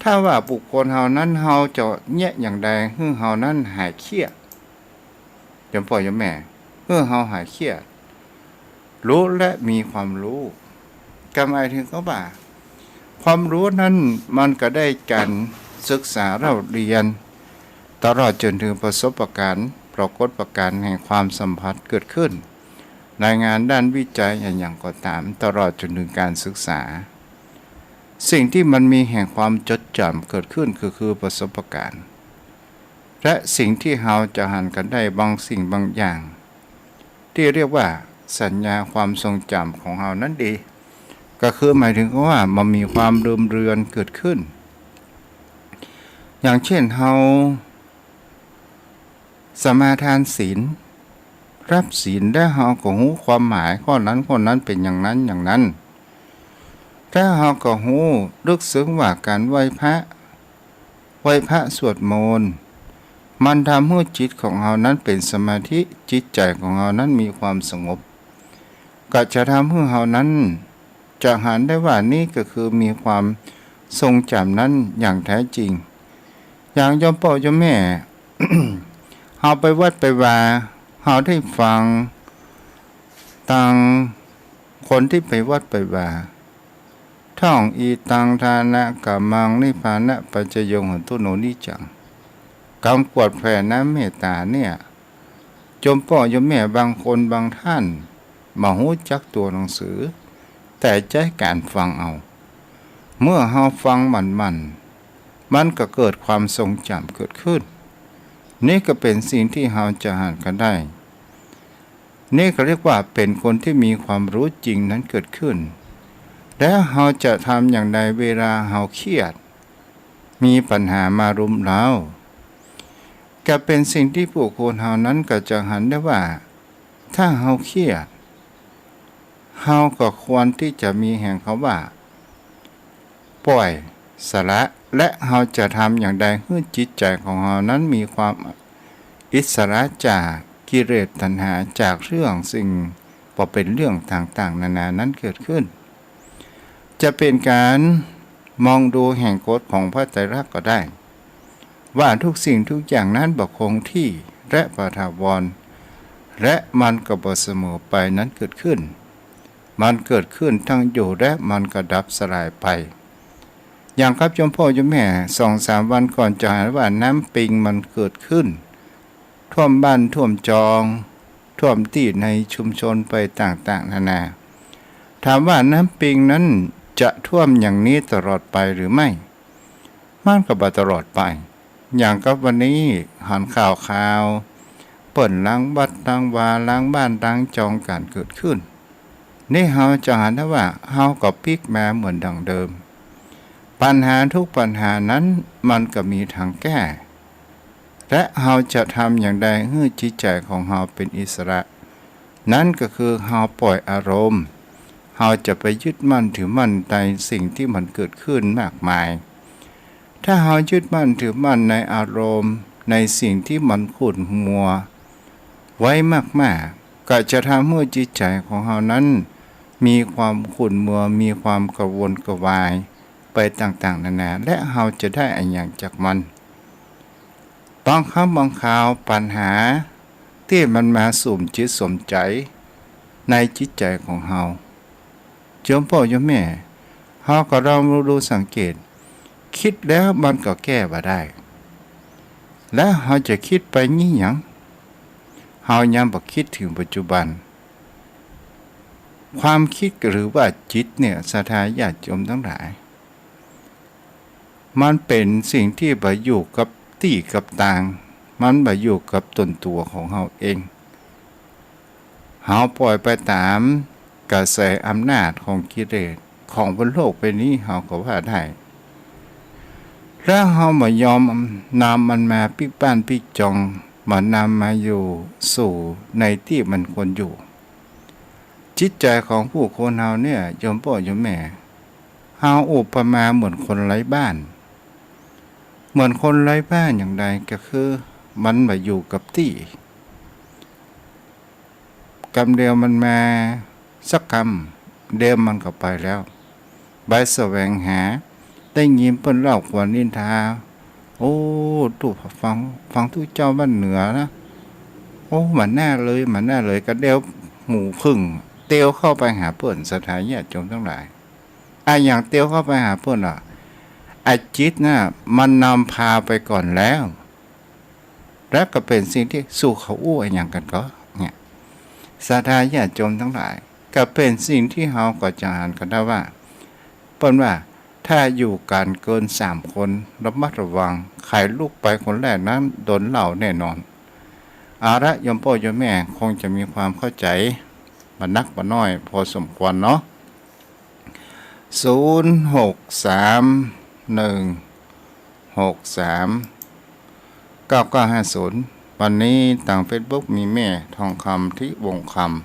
A: ถ้าว่าบุคคลเฮานั้นเฮาจะแยะอย่างใดให้เฮานั้นหายเครียดโยมพ่อโยมแม่เพื่อเฮาหายเครียดรู้และมีความรู้ก็หมายถึงว่าความรู้นั้นมันก็ได้การศึกษาเราเรียนตลอดจนถึงประสบการณ์ปรากฏการณ์แห่งความสัมผัสเกิดขึ้นในงานด้านวิจัยอย่างก็ตามตลอดจนถึงการศึกษาสิ่งที่มันมีแห่งความจดจำเกิดขึ้นคือประสบการณ์และสิ่งที่เราจะหันกันได้บางสิ่งบางอย่างที่เรียกว่าสัญญาความทรงจำของเรานั้นดีก็คือหมายถึงว่ามันมีความลืมเลือนเกิดขึ้นอย่างเช่นเราสมาทานศีลรับศีลได้เราก็รู้ความหมายข้อนั้นเป็นอย่างนั้น ถ้าเฮาก็ฮู้ลึกซึ้งว่าการไหว้พระสวดมนต์มันทำให้จิตของเรานั้นเป็นสมาธิจิตใจของเรานั้นมีความสงบก็จะทำให้เรานั้นจะหันได้ว่านี่ก็คือมีความทรงจำนั้นอย่างแท้จริงอย่างยมพ่อยมแม่ เฮาไปวัดไปวาเฮาได้ฟังต่างคนที่ไปวัดไปวาท่องอีตังทานะกัมมังนิพพานะปัจจโยโหตุโนนิจังกำกวดแผ่น้ำเมตตาเนี่ยจมพ่อยมแม่บางคนบางท่านมาหู้จักตัวหนังสือแต่ใจการฟังเอาเมื่อเฮาฟังมันก็เกิดความทรงจำเกิดขึ้นนี่ก็เป็นสิ่งที่เฮาจะหากันได้นี่ก็เรียกว่าเป็นคนที่มีความรู้จริงนั้นเกิดขึ้นแล้วเฮาจะทำอย่างใดเวลาเฮาเครียดมีปัญหามารุมเร้าก็เป็นสิ่งที่ผู้คนเฮานั้นก็จะหันได้ว่าถ้าเฮาเครียดเฮาก็ควรที่จะมีแห่งเขาว่าปล่อยสละและเฮาจะทำอย่างใดให้จิตใจของเฮานั้นมีความอิสระจากกิเลสตัณหาจากเรื่องสิ่งบ่เป็นเรื่องต่างๆนานานั้นเกิดขึ้นจะเป็นการมองดูแห่งกฎของพระไตรลักษณ์ก็ได้ว่าทุกสิ่งทุกอย่างนั้นบ่คงที่และบ่ถาวรและมันก็บ่เสมอไปนั้นเกิดขึ้นมันเกิดขึ้นทั้งอยู่และมันก็ดับสลายไปอย่างครับโยมพ่อโยมแม่ 2-3 วันก่อนจะเห็นว่าน้ำปิงมันเกิดขึ้นท่วมบ้านท่วมจองท่วมที่ในชุมชนไปต่างๆนานาถามว่าน้ำปิงนั้นจะท่วมอย่างนี้ตลอดไปหรือไม่มันก็บ่ตลอดไปอย่างกับวันนี้หันข่าวเปิ่นล้างวัดล้างวาล้างบ้านล้างจองการเกิดขึ้นนี่เฮาจะเห็นได้ว่าเฮาก็พลิกมาเหมือนดังเดิมปัญหาทุกปัญหานั้นมันก็มีทางแก้และเฮาจะทำอย่างใดให้จิตใจของเฮาเป็นอิสระนั่นก็คือเฮาปล่อยอารมณ์เฮาจะไปยึดมั่นถือมั่นในสิ่งที่มันเกิดขึ้นมากมายถ้าเฮายึดมั่นถือมั่นในอารมณ์ในสิ่งที่มันขุ่นมัวไว้มากๆก็จะทำให้จิตใจของเฮานั้นมีความขุ่นมัวมีความกระวนกระวายไปต่างๆนานาและเฮาจะได้อันอย่างจากมันบางครั้งบางคราวปัญหาที่มันมาสุ่มจิตสมใจในจิตใจของเฮาโยมพ่อโยมแม่เฮาก็ลองดูสังเกตคิดแล้วมันก็แก้บ่ได้และเฮาจะคิดไปงี้หยังเฮายังบ่คิดถึงปัจจุบันความคิดหรือว่าจิตเนี่ยศรัทธาญาติโยมทั้งหลายมันเป็นสิ่งที่บ่อยู่กับที่กับทางมันบ่อยู่กับตนตัวของเฮาเองเฮาปล่อยไปตามกระแสอำนาจของกิเลสของบนโลกใบนี้เฮาก็ว่าได้แล้วเฮาบ่ยอมนำมันมาปิกบ้านปิกจองมานำมาอยู่สู่ในที่มันควรอยู่จิตใจของผู้คนเฮาเนี่ยโยมพ่อโยมแม่เฮาอุปมาเหมือนคนไร้บ้านเหมือนคนไร้บ้านอย่างใดก็คือมันมาอยู่กับที่กำเดียวมันมาสักคำเดียวมันก็ไปแล้วใบแสวงหาได้ยินเพิ่นเล่าขวัญนินทาโอ้ตูฟังทุกเจ้าบ้านเหนือนะโอ้มันแน่เลยก็เดียวหมู่พึ่งเตียวเข้าไปหาเพิ่นสถานญาติโยมทั้งหลายอย่างเตียวเข้าไปหาเพิ่นจิตน่ะมันนำพาไปก่อนแล้วและก็เป็นสิ่งที่สู่เขาอู้อย่างกันก็เนี่ยศรัทธาญาติโยมทั้งหลายก็เป็นสิ่งที่เฮาก็จะอ่านกันได้ว่าเปิ้นว่าถ้าอยู่กันเกิน3คนระมัดระวังใครลุกไปคนแรกนั้นโดนเหล่าแน่นอนอาระโยมพ่อโยมแม่คงจะมีความเข้าใจมานักมาน้อยพอสมควรเนาะ0631639950วันนี้ต่าง Facebook มีแม่ทองคำที่วงคำ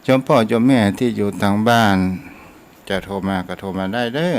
A: โยมพ่อโยมแม่ที่อยู่ทางบ้าน จะโทรมาก็โทรมาได้เด้อ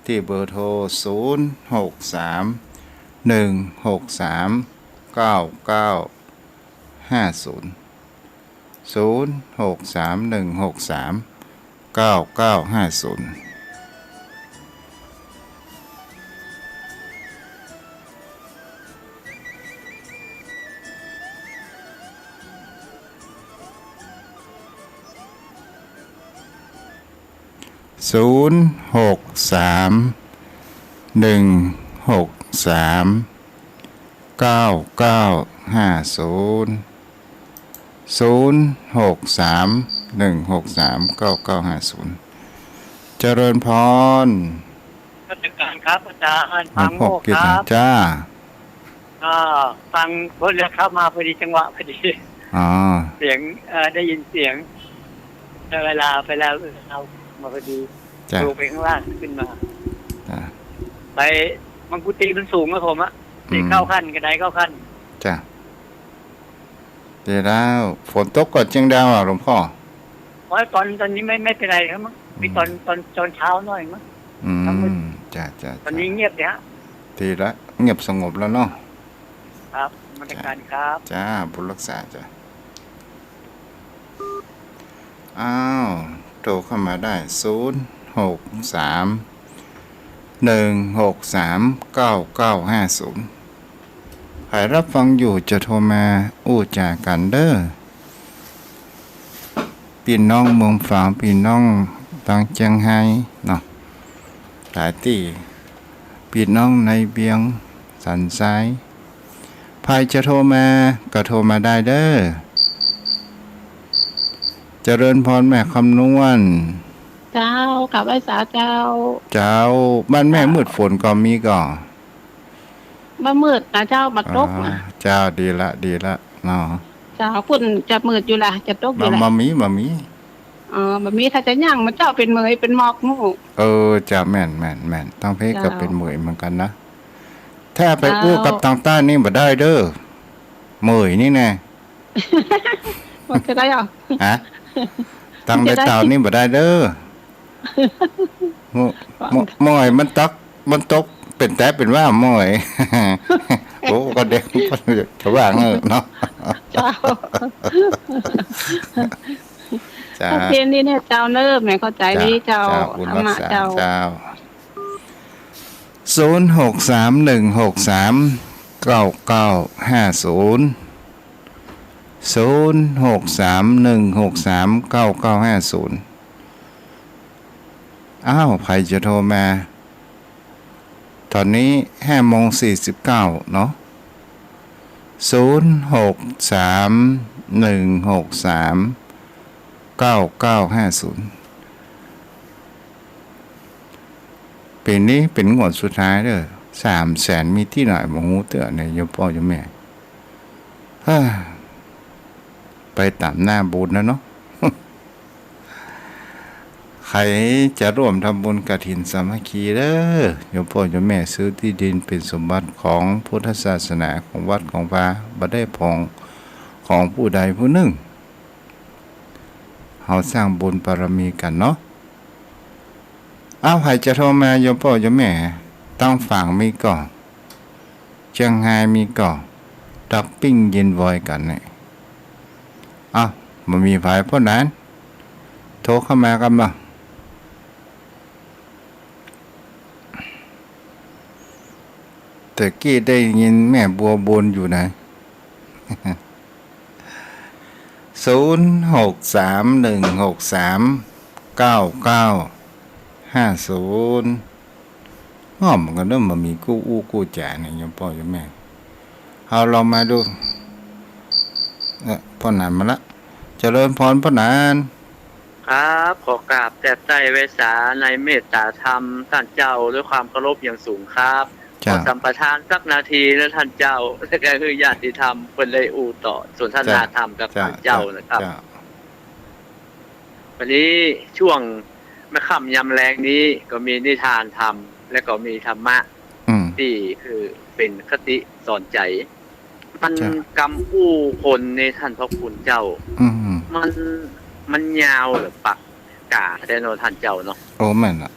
A: ที่เบอร์โทร0631639950เจริญพร
B: ราชการครับอาจารย์
A: หลว
B: ฟั
A: ง
B: ง
A: พ่อ
B: โม
A: กิ
B: ค
A: ต
B: รับ
A: จ้า
B: ฟังพอเรือเข้ามาพอดีจังหวะพอดี
A: อ๋อ
B: เสียงได้ยินเสียงเวลาไปแล้วเรามาพอดี
A: จ้า
B: ลงไปข้างล่างขึ้นมา
A: จ้า
B: ไปมังคุตีมันสูงนะผมอะตีเข้าขั้นกระไดเข้าขั้น
A: จ้าเดี๋ยวแล้วฝนตกก่อนจังดาวอ่ะหลวงพ่อ
B: เพราะตอนนี้ไม่เป็นไรครับมั้งมีตอนเช้าหน่อยมั้ง
A: จ้าจ้า
B: ตอนนี้เงียบเนี่ย
A: ทีละเงียบสงบแล้วเนาะ
B: ครับราชการครับ
A: จ้าบุญรักษาจ้าอ้าวโทรเข้ามาได้0631639950ใครรับฟังอยู่จะโทรมาอู้จากันเด้อพี่น้องเมืองฝางพี่น้องบางเจียงไฮ้เนาะหลายที่พี่น้องในเบียงสันซ้ายใครจะโทรมาก็โทรมาได้เด้อเจริญพรแม่คำนวณ
C: เจ้ากับไอ้สาเจ้า
A: เจ้าบ้านแม่มืดฝนก็มีก่อ
C: มามืดนะเจ้ามาตกนะ
A: เจ้าดีละเนาะ
C: เจ้าฝุ่นจะมืดอยู่ล่ะจะตกอยู่ล่ะ
A: มามี
C: แบบนี้ถ้าจะย่างมันเจ้าเป็นเหมยเป็นหมอกมู่
A: จะแม่นต้องเพศก็
C: เจ้า
A: เป็นเหมยเหมือนกันนะถ้าไป
C: เจ้า
A: อู้กับทางใต้นี่บ่ได้เด้อเหมยนี่แน่
C: มันจะได้เหรอ
A: ฮะทางในเต่านี่บ่ได้เด้อหมอยมันตกเป็นแต่เป็นว่าหมอย โอ้ก็เด็กจะว่าเนาะ
C: เจ้า
A: จ้า
C: โอเคนี่เนี่ยเจ้าเนิ่มแม่เข้าใจดีเจ้า
A: บุญ
C: ธร
A: รั
C: ร
A: ก
C: มะ
A: ษา
C: เจ้า
A: เจ้า0631639950อ้าวใครจะโทรมา ตอนนี้5:49เนาะ0631639950ปีนี้เป็นงวดสุดท้ายเด้อ300,000มีที่ไหนบ่ฮู้เตื้อเนี่ยโยมพ่อโยมแม่เฮ้อไปตามหน้าบุญนะเนาะ ใครจะร่วมทำบุญกฐินสามัคคีเด้อโยมพ่อโยมแม่ซื้อที่ดินเป็นสมบัติของพุทธศาสนาของวัดของพระบ่ได้ของผู้ใดผู้หนึ่งเฮาสร้างบุญบารมีกันเนาะอ้าวใครจะโทรมาโยมพ่อโยมแม่ต้องฝั่งมีก่อเชียงรายมีก่อดักปิ้งยินวอยกันเนี่ยอ้าวบ่มีไผเพราะนั้นโทรเข้ามากันบ่แต่กี้ได้ยินแม่บัวบนอยู่ไหน 0631639950อ้อมกันเด้อมันมีกู้อู้กู้แจเนี่ยโยมพ่อโยมแม่เอาลองมาดูพ่อหนานมาละเจริญพรพ่อหนาน
B: ครับขอกราบแต่ใจเวสาในเมตตาธรรมท่านเจ้าด้วยความเคารพอย่างสูงครับข
A: จ้า
B: อสัมปทานสักนาทีแล้วท่านเจ้าและก็คือญาติธรรมเพิ่นเลยอู่ต่อสนทนาธรรมกับท่านเจ้านะครับ วันนี้ช่วงแม่ค่ำยำแรงนี้ก็มีนิทานธรรมและก็มีธรรมะ ที่คือเป็นคติสอนใจ มัน
A: จ้ะ
B: กำอู้คนในท่านพระคุณเจ้า
A: อืม
B: มันยาวหรือปัก กาได้เนาะท่านเจ้าเนาะ
A: โอ้แม่นล่ะ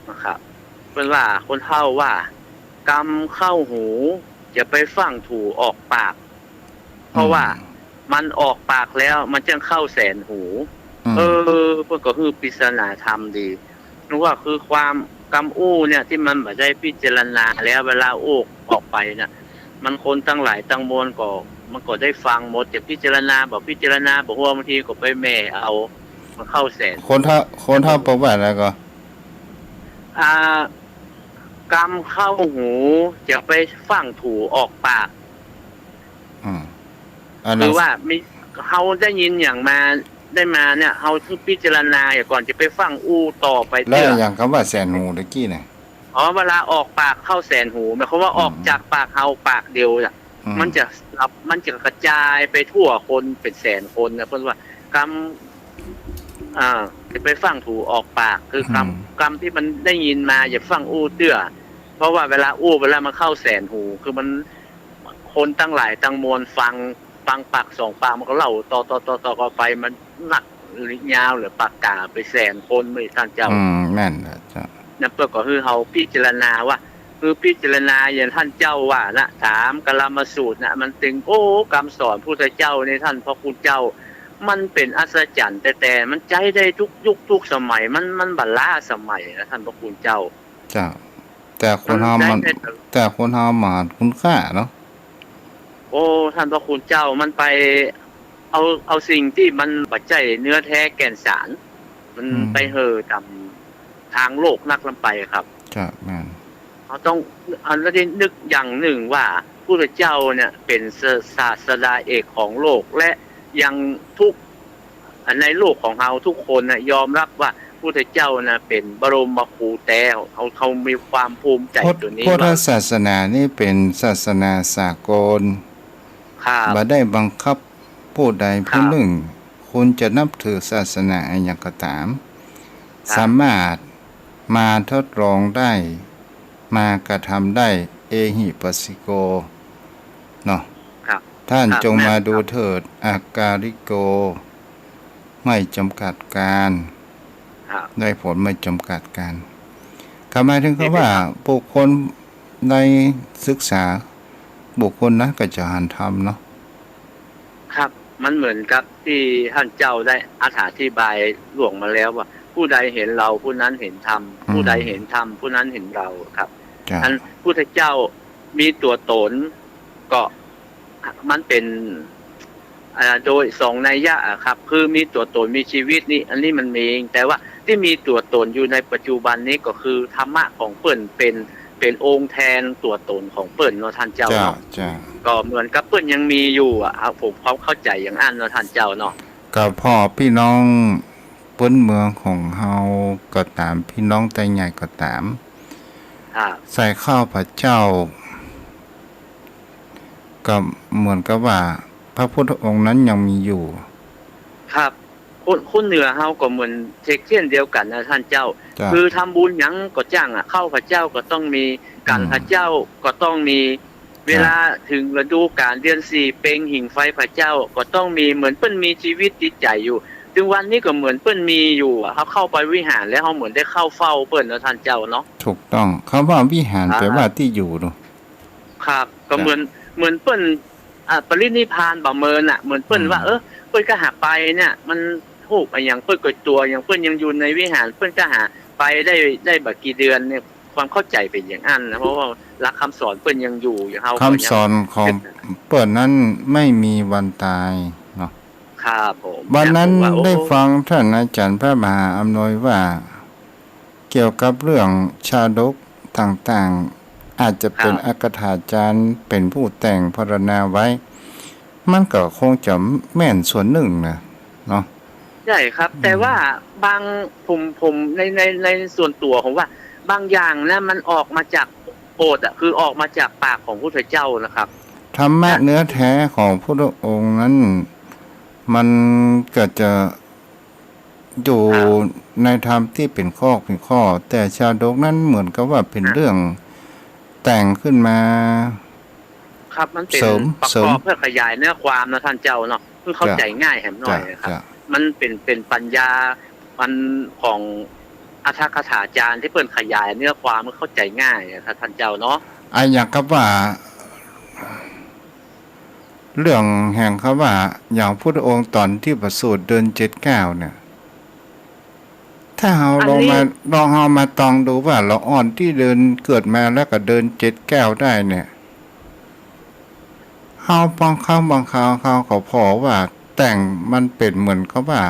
B: นะครับเพิ่นว่าคนเฒ่าว่ากำเข้าหูอย่าไปฟังถูออกปาก เพราะว่ามันออกปากแล้วมันจึงเข้าแสนหู เพิ่นก็คือปริศนาธรรมดีนึกว่าคือความกำอู้เนี่ยที่มันบ่ได้พิจารณาแล้วเวลาอู้ออกไปน่ะมันคนตั้งหลายตั้งมวลก็มันก็ได้ฟังหมดจะพิจารณาบ่พิจารณาบ่ฮู้บางทีก็ไปแม่เอามันเข้าแสน
A: คนถ้าบอกว่าอะไรก็
B: กำเข้าหูจะไปฟังถูออกปากหรือว่ามีเฮาได้ยินอย่างมาได้มาเนี่ยเฮาคือพิจารณาก่อนจะไปฟังอู้ต่อไป
A: แล้วอย่างคำว่าแสนหูตะกี้เนี่ย
B: เวลาออกปากเข้าแสนหูหมายความว่าออกจากปากเฮาปากเดียวน่ะมันจะกระจายไปทั่วคนเป็นแสนคนนะเพิ่นว่ากำจะไปฟังถูออกปากคือกำที่มันได้ยินมาอย่าฟังอู้เตื้อเพราะว่าเวลาอู้เวลามันเข้าแสนหูคือมันคนตั้งหลายตั้งมวลฟังปากสองปากมันก็เล่าต่อไปมันหนักหรือยาวหรือปากกาไปแสนคนไม่ท่านเจ้า
A: แม่นนะเจ้า
B: นั่นเพื่อก็คือเฮาพิจารณาว่าคือพิจารณาอย่างท่านเจ้าว่านะถามกลามสูตรนะมันถึงคำสอนพุทธเจ้าในท่านพระคุณเจ้ามันเป็นอัศจรรย์แต่มันใจได้ทุกยุคทุกสมัยมันบัลลาสมัยนะท่านพระคุณเจ้า
A: แต่คนเฮามาคุณค่าเนาะ
B: ท่านพระคุณเจ้ามันไปเอาสิ่งที่มันปัจจัยเนื้อแท้แก่นสารมันไปตามทางโลกนักลำไปครับ
A: แม่น
B: เราต้องเราได้นึกอย่างหนึ่งว่าพระพุทธเจ้าเนี่ยเป็นศาสดาเอกของโลกและยังทุกในโลกของเราทุกคนนะยอมรับว่าพระพุทธเจ้านะเป็นบรมครูแต่เขามีความภูมิใจตัวนี้
A: พุทธศาสนานี่เป็นศาสนาสากลบ่ได้บังคับผู้ใดผู้หนึ่งคุณจะนับถือศาสนาอย่างก็ตามสามารถมาทดลองได้มากระทำได้เอหิปัสสิโกเนาะท่านจงมาดูเถิดอาการิโกไม่จำกัดการได้ผลไม่จำกัดการหมายถึงคำว่าบุคคลในศึกษาบุคคลนั้นก็จะหันธรรมเนาะ
B: ครับมันเหมือนกับที่ท่านเจ้าได้อธิบายหลวงมาแล้วว่าผู้ใดเห็นเราผู้นั้นเห็นธรรมผู้ใดเห็นธรรมผู้นั้นเห็นเราครับอันพุทธเจ้ามีตัวตนก็มันเป็นโดยสองนัยยะครับคือมีตัวตนมีชีวิตนี่อันนี้มันมีแต่ว่าที่มีตัวตนอยู่ในปัจจุบันนี้ก็คือธรรมะของเปิ้นเป็นองค์แทนตัวตนของเปิ้นเนาะท่านเจ้าเนาะก็เหมือนกับเปิ้นยังมีอยู่ผมเข้าใจอย่างอันเนาะท่านเจ้าเนาะ
A: ก็พ่อพี่น้องเปิ้นเมืองของเฮาก็ตามพี่น้องแต่ใหญ่ก็ตามใส่ข้าวพระเจ้าก็เหมือนกับว่าพระพุทธองค์นั้นยังมีอยู่
B: ครับคนเหนือเฮาก็เหมือนเช่นเดียวกันนะท่านเจ้าคือทำบุญหยังก็จ้างเข้าพระเจ้าก็ต้องมีกันพระเจ้าก็ต้องมีเวลาถึงฤดูกาลเดือน4เปงหิ่งไฟพระเจ้าก็ต้องมีเหมือนเปิ้นมีชีวิตจิตใจอยู่ถึงวันนี้ก็เหมือนเปิ้นมีอยู่เขาเข้าไปวิหารแล้วเขาเหมือนได้เข้าเฝ้าเปิ้นนะท่านเจ้าเนาะ
A: ถูกต้องคำว่าวิหารแปลว่าที่อยู่เนาะ
B: ครับก็เหมือนเปิ้นปรินิพพานบ่เมินเหมือนเปิ้นว่าเปิ้นก็หาไปเนี่ยมันถูกอย่างเปิ้นก็ตัวอย่างเปิ้นยังอยู่ในวิหารเปิ้นก็หาไปได้บ่กี่เดือนเนี่ยความเข้าใจเป็นอย่างนั้นนะเพราะว่าหลักคำสอนเปิ้นยังอยู่อย่างเฮา
A: คำสอนของเปิ้นนั้นไม่มีวันตายเนาะ
B: ครับผม
A: วันนั้นได้ฟังท่านอาจารย์พระมหาอำนวยว่าเกี่ยวกับเรื่องชาดกต่างๆอาจจะเป็นอักถาจารย์เป็นผู้แต่งพรรณนาไว้มันก็คงจะแม่นส่วนหนึ่งนะเนาะ
B: ใช่ครับแต่ว่าบางผมในส่วนตัวของว่าบางอย่างนะมันออกมาจากโอษฐ์คือออกมาจากปากของพระพุทธเจ้านะครับ
A: ธรรมะเนื้อแท้ของพระองค์นั้นมันก็จะอยู่ในธรรมที่เป็นข้อแต่ชาดกนั้นเหมือนกับว่าเป็นเรื่องแต่งขึ้นมา
B: ครับมันเป็นประกอบเพื่อขยายเนื้อความนะท่านเจ้าเนาะเพื่อเข้าใจง่ายแหมหน่อยครับมันเป็นปัญญา มันของอัตถกถาจารย์ที่เปิ่นขยายเนื้อความมันเข้าใจง่ายครับท่านเจ้าเนาะ
A: ไอ้อย่างกับว่า เรื่องแห่งเขาว่าอย่างพุทธองค์ตอนที่ประสูติเดิน7-9เนี่ยถ้าเราลองเอามาตองดูว่าเราอ่อนที่เดินเกิดมาแล้วก็เดิน7-9ได้เนี่ยเฮาบางครั้งเขาพอว่าแต่งมันเป็นเหมือนเขาว่า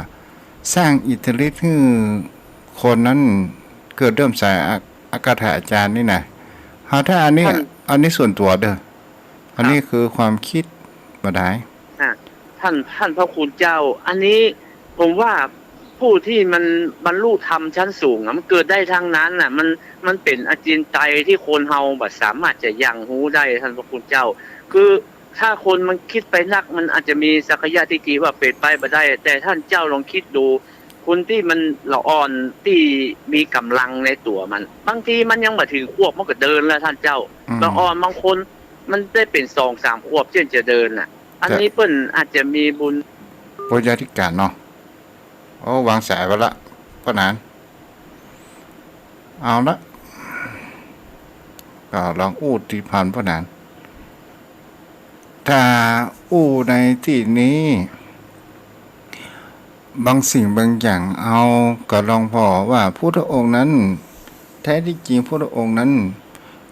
A: สร้างอิทธิฤทธิ์ให้คนนั้นเกิดเริ่มสายอากาศอาจารย์นี่นะถ้าอันนี้ส่วนตัวเด้ออันนี้คือความคิดบ่ได้
B: ท่านพระคุณเจ้าอันนี้ผมว่าผู้ที่มันบรรลุธรรมชั้นสูงมันเกิดได้ทั้งนั้นน่ะมันเป็นอจินไตยที่คนเฮาบ่สามารถจะยังรู้ได้ท่านพระคุณเจ้าคือถ้าคนมันคิดไปนักมันอาจจะมีสักยะทิฏฐิว่าเป็นไปบ่ได้แต่ท่านเจ้าลองคิดดูคนที่มันละอ่อนที่มีกำลังในตัวมันบางทีมันยังบ่ถึงควบมันก็เดินแล้วท่านเจ้าละอ่อนบางคนมันได้เป็น 2-3 ควบจนจะเดินน่ะอันนี้เปิ้นอาจจะมีบุญ
A: ปุญญาธิการเนาะโอ้วางสายไว้ละพ่อหนานเอาละก็ลองอู้ที่ผ่านพ่อหนานถ้าอู้ในที่นี้บางสิ่งบางอย่างเอาก็ลองพอว่าพุทธองค์นั้นแท้ที่จริงพุทธองค์นั้น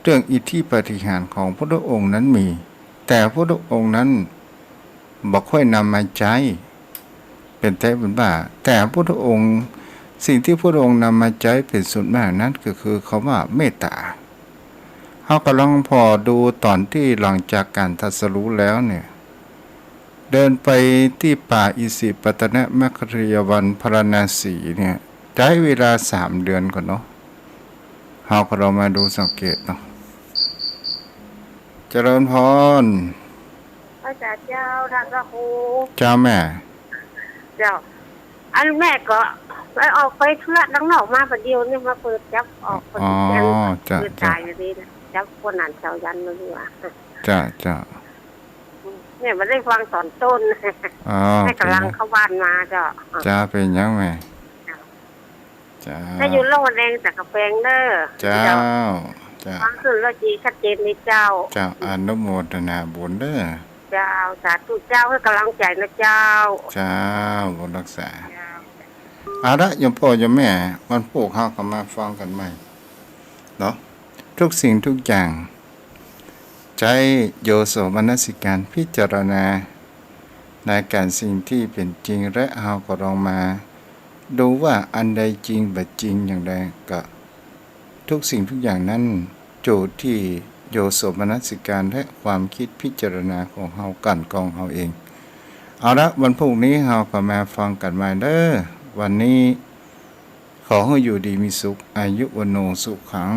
A: เรื่องอิทธิปาฏิหาริย์ของพุทธองค์นั้นมีแต่พุทธองค์นั้นบ่ค่อยนำมาใช้เป็นแท้เป็นว่าแต่พุทธองค์สิ่งที่พุทธองค์นำมาใช้เป็นส่วนมากนั้นก็คือคำว่าเมตตาเขาก็ลองพอดูตอนที่หลังจากการตรัสรู้แล้วเนี่ยเดินไปที่ป่าอิสิปตนมัคคิยวันพราณสีเนี่ยใช้เวลา3 เดือนก่อนเนาะเขาก็เรามาดูสังเกตเนาะเจริญพร
D: พระเจ้าท่านพระครู
A: เจ้าแม่
D: เจ้าอันแม่ก็ไปออกไปธุระดังนอกมาประเดี๋ยวนี่มาเปิดจับออกคนเดียวคือตายเลยนะจับคนนั้นเจ้ายันมาดีว่า
A: จ้า
D: เนี่ยมันได้ฟังสอนต้นให้กำลังเข้าบ้านมา
A: จ้าเป็นยังไง
D: จ้าถ้าอยู่โลกแดงจากกระแปงเด้อ
A: จ้า
D: ฟังขึ้นแล้วจีชัดเจนในเจ้า
A: อนุโมทนาบุญเด้อ
D: เจ้าสาธุเจ้าให้กำลังใจนะเจ้า
A: บุญรักษาเอาละยมพ่อยมแม่วันพวกเขาก็มาฟังกันใหม่เนาะทุกสิ่งทุกอย่างใจโยโสมนสิการพิจารณาในการสิ่งที่เป็นจริงและเราก็ลองมาดูว่าอันใดจริงแบบจริงอย่างใดก็ทุกสิ่งทุกอย่างนั้นโจทย์ที่โยโสมนสิการและความคิดพิจารณาของเฮากันกองเฮาเองเอาละวันพรุ่งนี้เฮาก็มาฟังกันใหม่เด้อวันนี้ขอให้อยู่ดีมีสุขอายุวโนสุขัง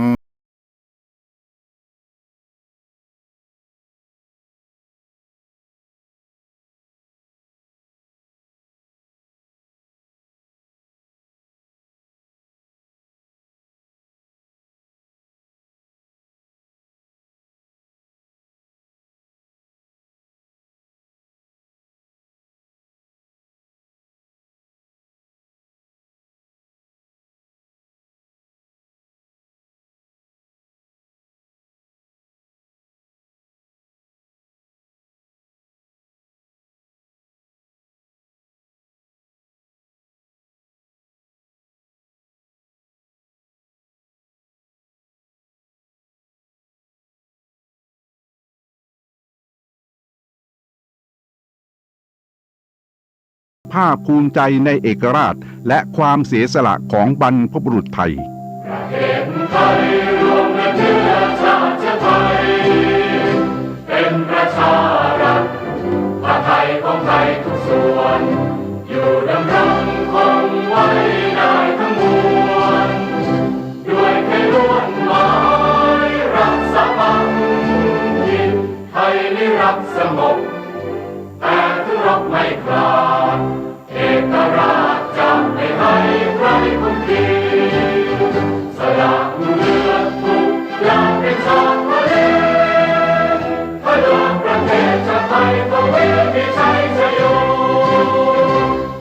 E: ภาคภูมิใจในเอกราชและความเสียสละของบรรพบุรุษไทยประเทศไทยรวมเป็นเชื้อชาติไทยเป็นประชารัฐผ้าไทยของไทยทุกส่วนอยู่ดำรงคงไว้ได้ทั้งมวลด้วยแค่ล้วนหมายรักษาพันธิตไทยนิรักสงบแต่ถึงรบไม่คลาย